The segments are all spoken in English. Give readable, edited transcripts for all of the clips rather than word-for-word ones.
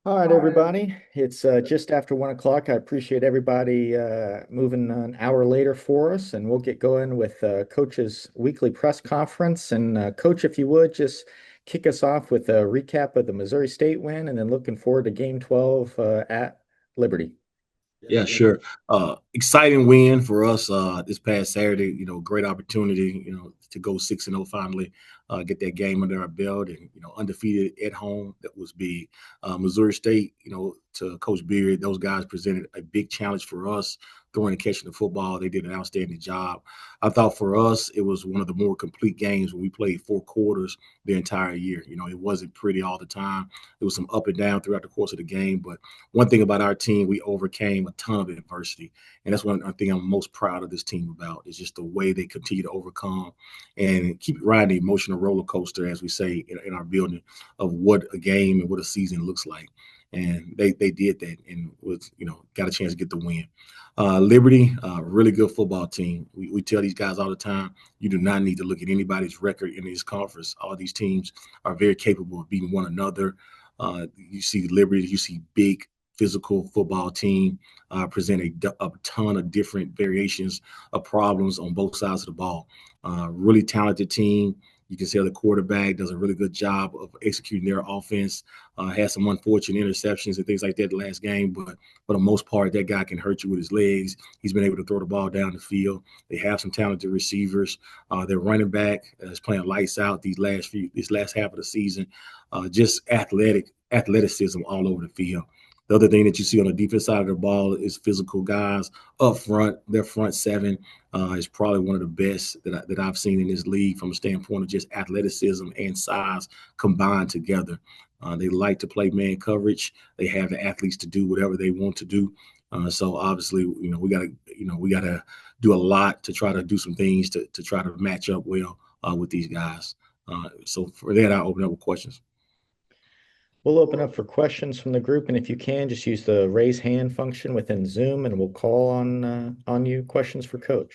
All right, everybody. It's just after 1 o'clock. I appreciate everybody moving an hour later for us, and we'll get going with Coach's weekly press conference. And Coach, if you would just kick us off with a recap of the Missouri State win, and then looking forward to Game 12 at Liberty. Yeah, sure. Exciting win for us this past Saturday. Great opportunity. To go 6-0 finally, get that game under our belt, and undefeated at home. That was big. Missouri State. To Coach Beard, those guys presented a big challenge for us throwing and catching the football. They did an outstanding job. I thought for us, it was one of the more complete games when we played 4 quarters the entire year. It wasn't pretty all the time. There was some up and down throughout the course of the game, but one thing about our team, we overcame a ton of adversity. And that's one thing I'm most proud of this team about is just the way they continue to overcome and keep riding the emotional roller coaster, as we say in our building, of what a game and what a season looks like. And they did that and got a chance to get the win. Liberty, really good football team. We tell these guys all the time, you do not need to look at anybody's record in this conference. All these teams are very capable of beating one another. You see Liberty, you see big physical football team present a ton of different variations of problems on both sides of the ball. Really talented team. You can see the quarterback does a really good job of executing their offense. Had some unfortunate interceptions and things like that the last game, but for the most part, that guy can hurt you with his legs. He's been able to throw the ball down the field. They have some talented receivers. Their running back is playing lights out this last half of the season. Just athleticism all over the field. The other thing that you see on the defense side of the ball is physical guys up front. Their front seven is probably one of the best that I've seen in this league from a standpoint of just athleticism and size combined together. They like to play man coverage. They have the athletes to do whatever they want to do. So obviously, we gotta do a lot to try to do some things to try to match up well with these guys. So for that, I'll open up with questions. We'll open up for questions from the group, and if you can, just use the raise hand function within Zoom, and we'll call on you questions for Coach.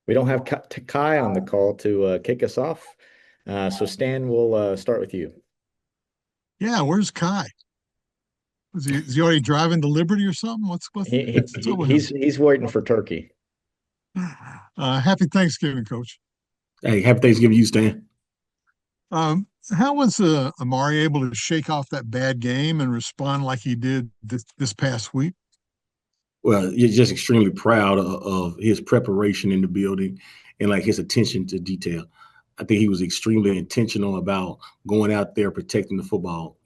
We don't have Kai on the call to kick us off. So Stan, we'll start with you. Yeah, where's Kai? Is he already driving to Liberty or something? What's up with him? He's waiting for Turkey. Happy Thanksgiving, Coach. Hey, happy Thanksgiving, you, Stan. How was Amari able to shake off that bad game and respond like he did this past week? Well, you're just extremely proud of his preparation in the building and like his attention to detail. I think he was extremely intentional about going out there protecting the football.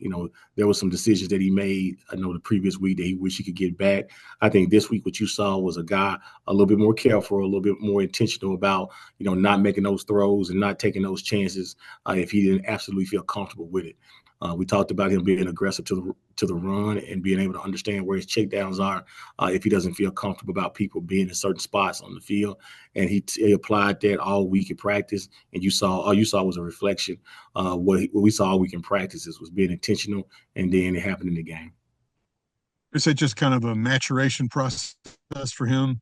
There were some decisions that he made. I know the previous week that he wished he could get back. I think this week what you saw was a guy a little bit more careful, a little bit more intentional about not making those throws and not taking those chances if he didn't absolutely feel comfortable with it. We talked about him being aggressive to the run and being able to understand where his checkdowns are if he doesn't feel comfortable about people being in certain spots on the field. And he applied that all week in practice. And all you saw was a reflection. What we saw all week in practices was being intentional, and then it happened in the game. Is it just kind of a maturation process for him?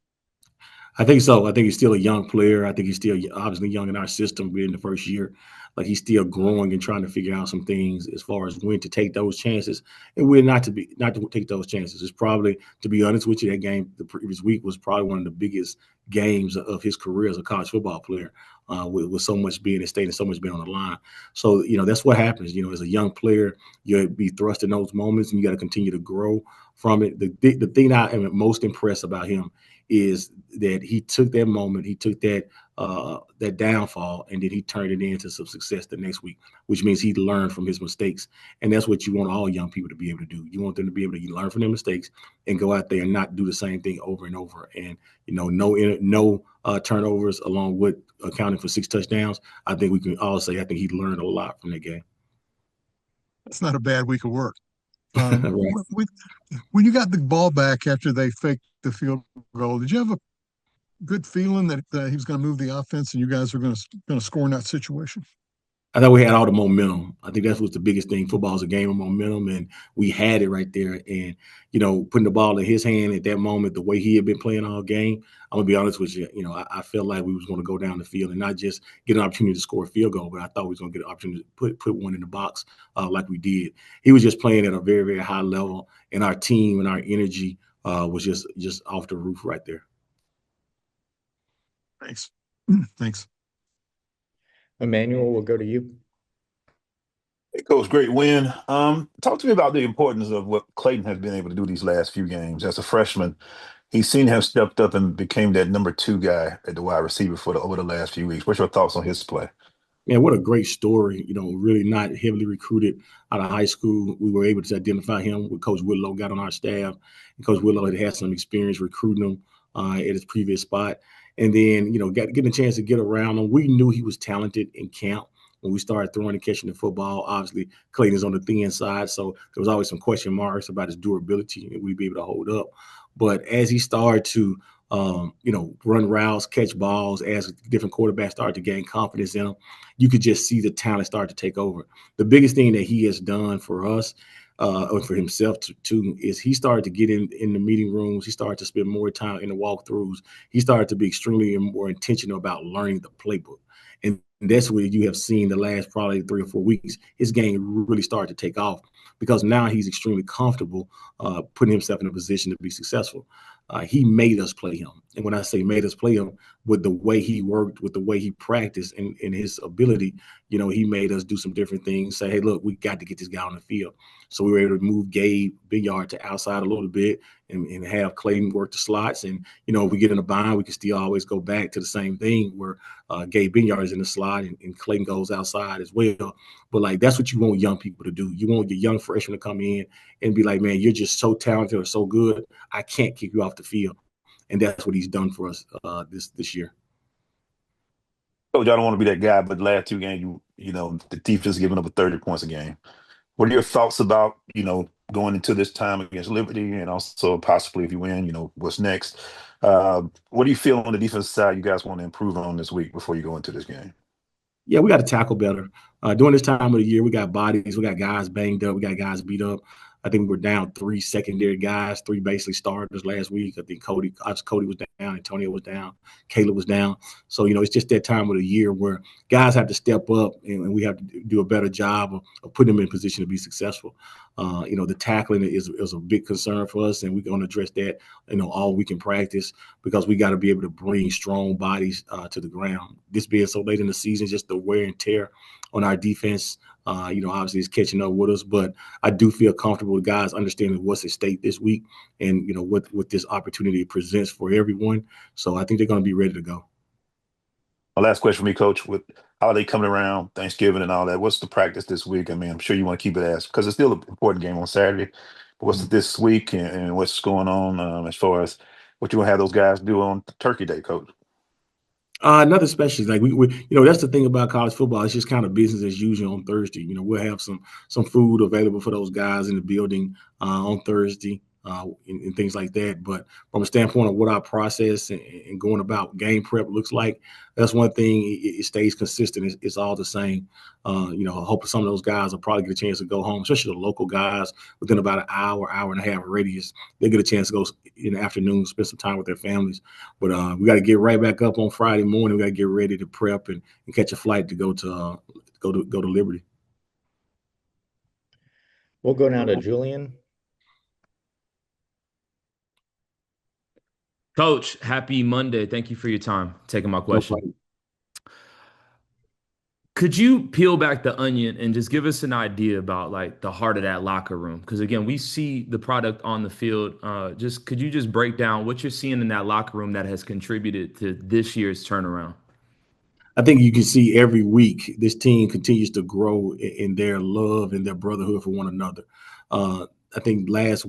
I think so. I think he's still a young player. I think he's still obviously young in our system. We're in the first year. Like he's still growing and trying to figure out some things as far as when to take those chances and when not to take those chances. It's probably, to be honest with you, that game the previous week was probably one of the biggest games of his career as a college football player, with so much being at stake and so much being on the line. So that's what happens. As a young player, you'll be thrust in those moments, and you got to continue to grow from it. The thing I am most impressed about him is that he took that moment, he took that downfall, and then he turned it into some success the next week, which means he learned from his mistakes. And that's what you want all young people to be able to do. You want them to be able to learn from their mistakes and go out there and not do the same thing over and over. And no turnovers, along with accounting for 6 touchdowns. I think we can all say I think he learned a lot from that game. That's not a bad week of work. Right. When you got the ball back after they faked the field goal, did you have a good feeling that he was going to move the offense and you guys were going to score in that situation? I thought we had all the momentum. I think that's what's the biggest thing. Football is a game of momentum, and we had it right there. And, putting the ball in his hand at that moment, the way he had been playing all game, I'm going to be honest with you, I felt like we was going to go down the field and not just get an opportunity to score a field goal, but I thought we was going to get an opportunity to put one in the box like we did. He was just playing at a very, very high level, and our team and our energy was just off the roof right there. Thanks. Thanks. Emmanuel, we'll go to you. Hey, Coach, great win. Talk to me about the importance of what Clayton has been able to do these last few games. As a freshman, he seemed to have stepped up and became that number 2 guy at the wide receiver over the last few weeks. What's your thoughts on his play? Man, what a great story. Really not heavily recruited out of high school. We were able to identify him with Coach Whitlow, got on our staff. And Coach Whitlow had some experience recruiting him at his previous spot. And then, getting a chance to get around him. We knew he was talented in camp when we started throwing and catching the football. Obviously, Clayton's on the thin side, so there was always some question marks about his durability and we'd be able to hold up. But as he started to run routes, catch balls, as different quarterbacks started to gain confidence in him, you could just see the talent start to take over. The biggest thing that he has done for us, or for himself too, is he started to get in the meeting rooms. He started to spend more time in the walkthroughs. He started to be extremely more intentional about learning the playbook. And that's where you have seen the last probably 3 or 4 weeks, his game really started to take off because now he's extremely comfortable putting himself in a position to be successful. He made us play him. And when I say made us play him, with the way he worked, with the way he practiced and his ability, he made us do some different things, say, hey, look, we got to get this guy on the field. So we were able to move Gabe Binyard to outside a little bit and have Clayton work the slots. And, if we get in a bind, we can still always go back to the same thing where Gabe Binyard is in the slot and Clayton goes outside as well. But, that's what you want young people to do. You want your young freshmen to come in and be like, man, you're just so talented or so good, I can't kick you off the field. And that's what he's done for us this year. Coach, I don't want to be that guy, but the last 2 games, the defense giving up 30 points a game. What are your thoughts about, going into this time against Liberty and also possibly if you win, what's next? What do you feel on the defensive side you guys want to improve on this week before you go into this game? Yeah, we got to tackle better. During this time of the year, we got bodies, we got guys banged up, we got guys beat up. I think we were down 3 secondary guys, 3 basically starters last week. I think Cody was down, Antonio was down, Caleb was down. So, it's just that time of the year where guys have to step up and we have to do a better job of putting them in position to be successful. The tackling is a big concern for us, and we're going to address that, all week in practice because we got to be able to bring strong bodies to the ground. This being so late in the season, just the wear and tear on our defense, obviously it's catching up with us, but I do feel comfortable with guys understanding what's at stake this week and, what this opportunity presents for everyone. So I think they're going to be ready to go. My last question for me, Coach, with holiday coming around, Thanksgiving and all that, what's the practice this week? I mean, I'm sure you want to keep it because it's still an important game on Saturday. But what's this week and what's going on as far as what you want to have those guys do on Turkey Day, Coach? Nothing special. Like we, that's the thing about college football. It's just kind of business as usual on Thursday. We'll have some food available for those guys in the building on Thursday and things like that. But from a standpoint of what our process and going about game prep looks like, that's one thing. It stays consistent. It's all the same. I hope some of those guys will probably get a chance to go home, especially the local guys within about an hour and a half radius. They get a chance to go in the afternoon, spend some time with their families. But we got to get right back up on Friday morning. We got to get ready to prep and catch a flight to go to Liberty. We'll go now to Julian. Coach, happy Monday. Thank you for your time taking my question. Could you peel back the onion and just give us an idea about like the heart of that locker room? Because again, we see the product on the field. Could you just break down what you're seeing in that locker room that has contributed to this year's turnaround? I think you can see every week this team continues to grow in their love and their brotherhood for one another. I think last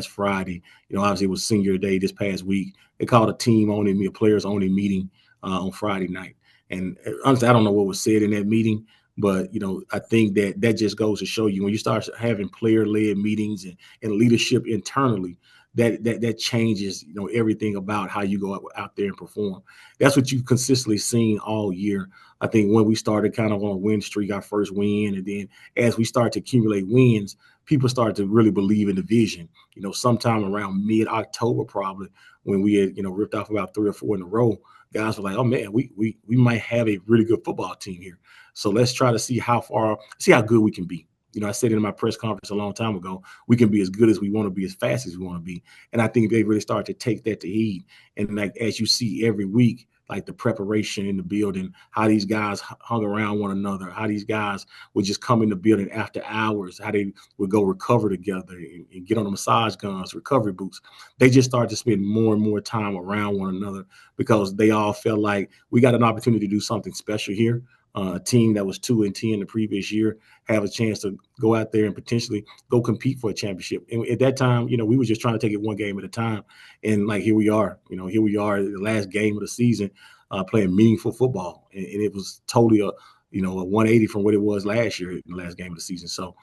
Friday, obviously it was senior day this past week. They called a players only meeting on Friday night. And honestly, I don't know what was said in that meeting, but, I think that just goes to show you when you start having player-led meetings and leadership internally, that changes, everything about how you go out there and perform. That's what you've consistently seen all year. I think when we started kind of on a win streak, our first win, and then as we start to accumulate wins, people start to really believe in the vision. Sometime around mid-October, probably when we had, ripped off about 3 or 4 in a row, guys were like, "Oh man, we might have a really good football team here. So let's try to see how good we can be." I said it in my press conference a long time ago, we can be as good as we want to be, as fast as we want to be. And I think they really start to take that to heed. And like, as you see every week, like the preparation in the building, how these guys hung around one another, how these guys would just come in the building after hours, how they would go recover together and get on the massage guns, recovery boots. They just started to spend more and more time around one another because they all felt like we got an opportunity to do something special here. A team that was 2-10 the previous year have a chance to go out there and potentially go compete for a championship. And at that time, we were just trying to take it one game at a time. And like, here we are, the last game of the season, playing meaningful football. And it was totally a 180 from what it was last year in the last game of the season. So,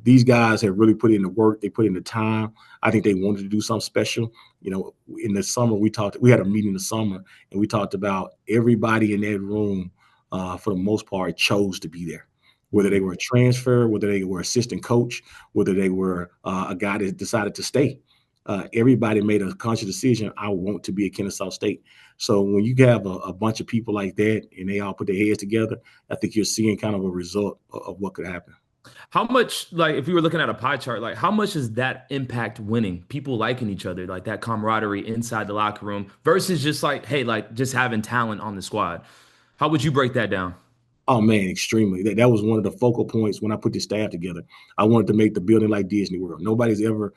these guys have really put in the work. They put in the time. I think they wanted to do something special. In the summer, we had a meeting in the summer, and we talked about everybody in that room, for the most part, chose to be there, whether they were a transfer, whether they were assistant coach, whether they were a guy that decided to stay. Everybody made a conscious decision. I want to be at Kennesaw State. So when you have a bunch of people like that and they all put their heads together, I think you're seeing kind of a result of what could happen. How much, like, if you were looking at a pie chart, like, how much does that impact winning? People liking each other, like that camaraderie inside the locker room versus just like, hey, like just having talent on the squad. How would you break that down? Oh man, extremely. That was one of the focal points when I put the staff together. I wanted to make the building like Disney World. Nobody's ever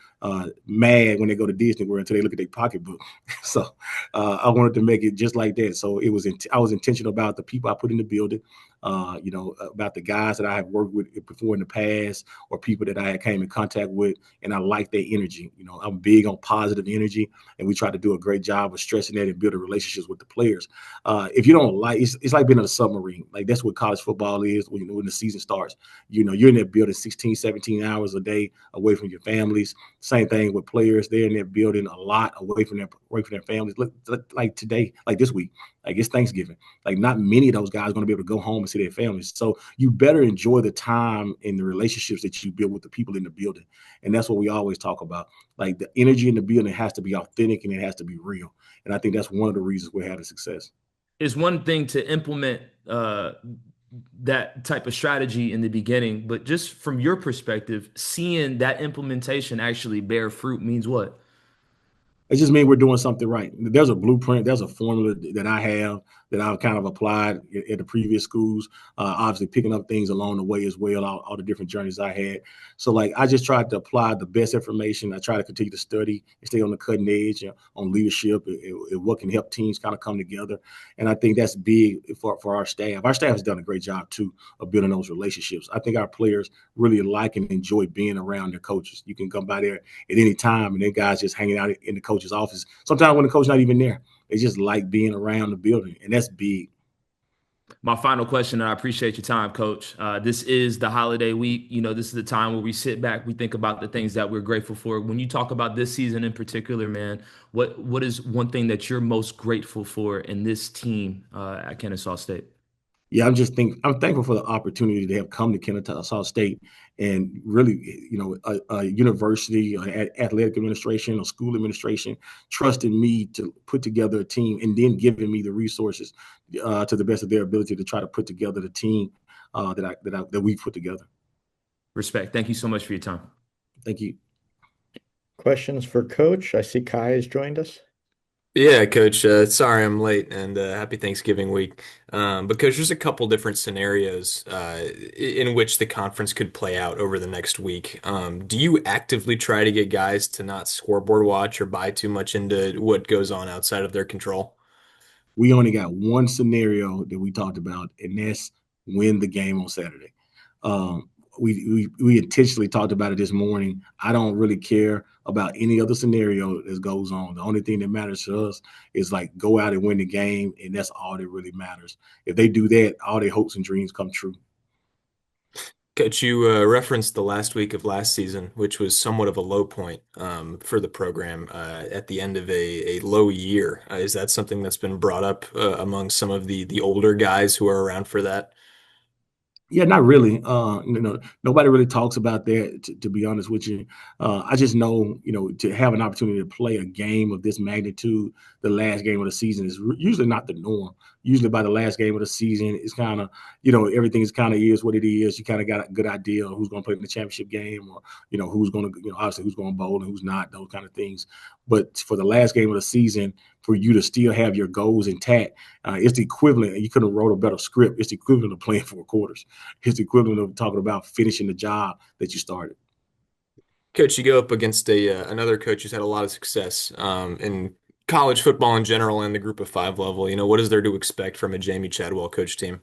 mad when they go to Disney World until they look at their pocketbook. So I wanted to make it just like that. So I was intentional about the people I put in the building, about the guys that I have worked with before in the past, or people that I had came in contact with, and I like their energy. I'm big on positive energy, and we try to do a great job of stressing that and building relationships with the players. If you don't like, it's like being in a submarine. Like, that's what college football is when the season starts. You're in that building 16, 17 hours a day away from your families. Same thing with players. They're in that building a lot away from their families. Look, like today, like this week, like it's Thanksgiving. Like, not many of those guys are going to be able to go home and see their families. So you better enjoy the time and the relationships that you build with the people in the building. And that's what we always talk about. Like, the energy in the building has to be authentic and it has to be real. And I think that's one of the reasons we're having success. It's one thing to implement that type of strategy in the beginning, but just from your perspective, seeing that implementation actually bear fruit means what? It just means we're doing something right. There's a blueprint. There's a formula that I have that I've kind of applied at the previous schools, obviously picking up things along the way as well, all the different journeys I had. So, like, I just tried to apply the best information. I try to continue to study and stay on the cutting edge on leadership and what can help teams kind of come together. And I think that's big for our staff. Our staff has done a great job, too, of building those relationships. I think our players really like and enjoy being around their coaches. You can come by there at any time, and then guys just hanging out in the coach's office. Sometimes when the coach's not even there, they just like being around the building, and that's big. My final question, and I appreciate your time, Coach. This is the holiday week. This is the time where we sit back, we think about the things that we're grateful for. When you talk about this season in particular, man, what is one thing that you're most grateful for in this team at Kennesaw State? Yeah, I'm thankful for the opportunity to have come to Kennesaw State and really, a university, athletic administration, or school administration trusted me to put together a team and then giving me the resources to the best of their ability to try to put together the team that we put together. Respect. Thank you so much for your time. Thank you. Questions for Coach? I see Kai has joined us. Yeah, Coach. Sorry I'm late, and happy Thanksgiving week. But Coach, there's a couple different scenarios in which the conference could play out over the next week. Do you actively try to get guys to not scoreboard watch or buy too much into what goes on outside of their control? We only got one scenario that we talked about, and that's win the game on Saturday. We intentionally talked about it this morning. I don't really care about any other scenario that goes on. The only thing that matters to us is, like, go out and win the game, and that's all that really matters. If they do that, all their hopes and dreams come true. Coach, you referenced the last week of last season, which was somewhat of a low point for the program at the end of a low year. Is that something that's been brought up among some of the older guys who are around for that? Yeah, not really. Nobody really talks about that, to be honest with you. I just know, to have an opportunity to play a game of this magnitude, the last game of the season is usually not the norm. Usually by the last game of the season, it's kind of, everything is kind of is what it is. You kind of got a good idea of who's going to play in the championship game, or, who's going to, obviously who's going to bowl and who's not, those kind of things. But for the last game of the season, for you to still have your goals intact, it's the equivalent. You couldn't have wrote a better script. It's the equivalent of playing 4 quarters. It's the equivalent of talking about finishing the job that you started. Coach, you go up against a another coach who's had a lot of success in college football in general and the Group of Five level. What is there to expect from a Jamie Chadwell coach team?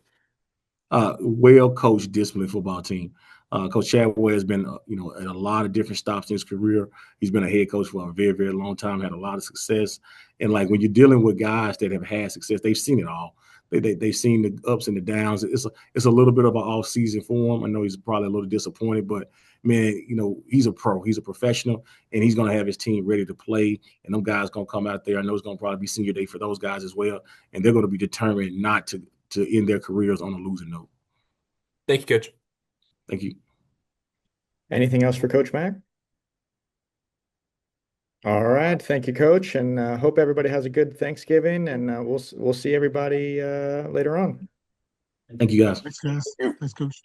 Well-coached, disciplined football team. Coach Chadwell has been, at a lot of different stops in his career. He's been a head coach for a very, very long time, had a lot of success. And like when you're dealing with guys that have had success, they've seen it all. They've seen the ups and the downs. It's a little bit of an off season for him. I know he's probably a little disappointed, but man, he's a pro. He's a professional, and he's going to have his team ready to play. And them guys going to come out there. I know it's going to probably be senior day for those guys as well, and they're going to be determined not to end their careers on a losing note. Thank you, Coach. Thank you. Anything else for Coach Mack? All right, thank you, Coach, and hope everybody has a good Thanksgiving, and we'll see everybody later on. Thank you, guys. Thanks, guys. Thanks, Coach.